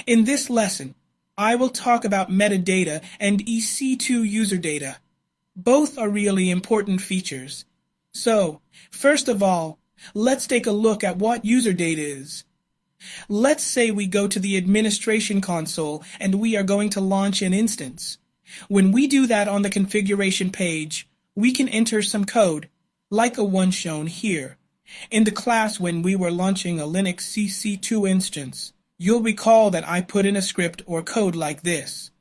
In this lesson, I will talk about metadata and EC2 user data. Both are really important features. So, first of all, let's take a look at what user data is. Let's say we go to the administration console and we are going to launch an instance. When we do that on the configuration page, we can enter some code, like the one shown here. In the class when we were launching a Linux EC2 instance, you'll recall that I put in a script or code like this.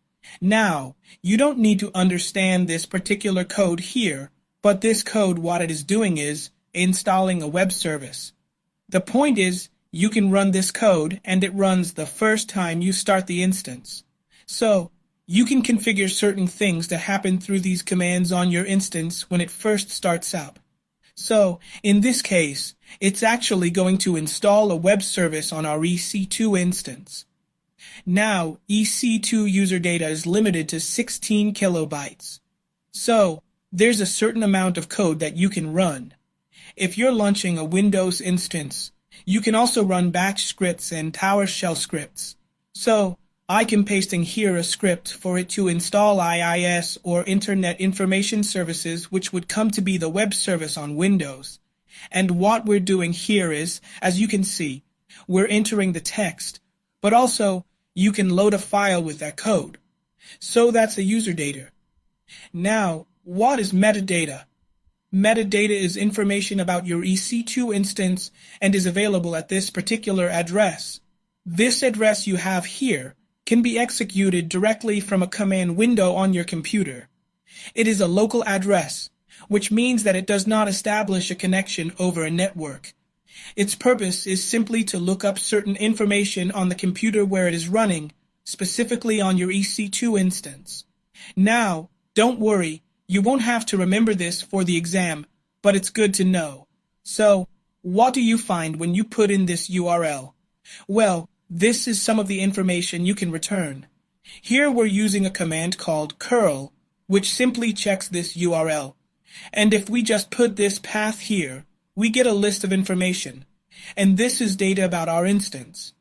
Now, you don't need to understand this particular code here, but this code, what it is doing is installing a web service. The point is, you can run this code and it runs the first time you start the instance. So, you can configure certain things to happen through these commands on your instance when it first starts up. So, in this case, it's actually going to install a web service on our EC2 instance. Now, EC2 user data is limited to 16 kilobytes. So, there's a certain amount of code that you can run. If you're launching a Windows instance, you can also run batch scripts and PowerShell scripts. So, I can paste in here a script for it to install IIS or Internet Information Services, which would come to be the web service on Windows. And what we're doing here is, as you can see, we're entering the text, but also you can load a file with that code. So that's the user data. Now, what is metadata? Metadata is information about your EC2 instance and is available at this particular address. This address you have here can be executed directly from a command window on your computer. It is a local address, which means that it does not establish a connection over a network. Its purpose is simply to look up certain information on the computer where it is running, specifically on your EC2 instance. Now, don't worry, you won't have to remember this for the exam, but it's good to know. So, what do you find when you put in this URL? Well, this is some of the information you can return. Here we're using a command called curl, which simply checks this URL. And if we just put this path here, we get a list of information. And this is data about our instance.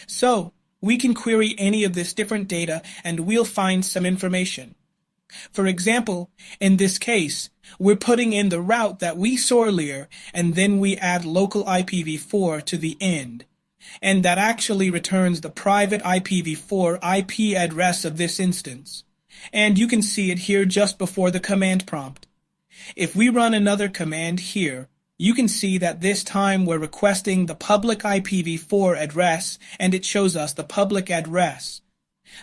So, we can query any of this different data and we'll find some information. For example, in this case, we're putting in the route that we saw earlier, and then we add local IPv4 to the end. And that actually returns the private IPv4 IP address of this instance. And you can see it here just before the command prompt. If we run another command here, you can see that this time we're requesting the public IPv4 address and it shows us the public address.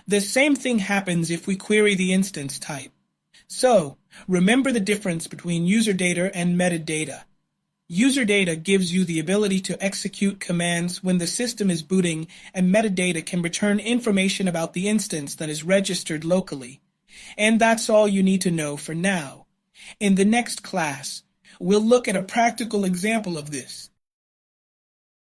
The same thing happens if we query the instance type. So, remember the difference between user data and metadata. User data gives you the ability to execute commands when the system is booting, and metadata can return information about the instance that is registered locally. And that's all you need to know for now. In the next class, we'll look at a practical example of this.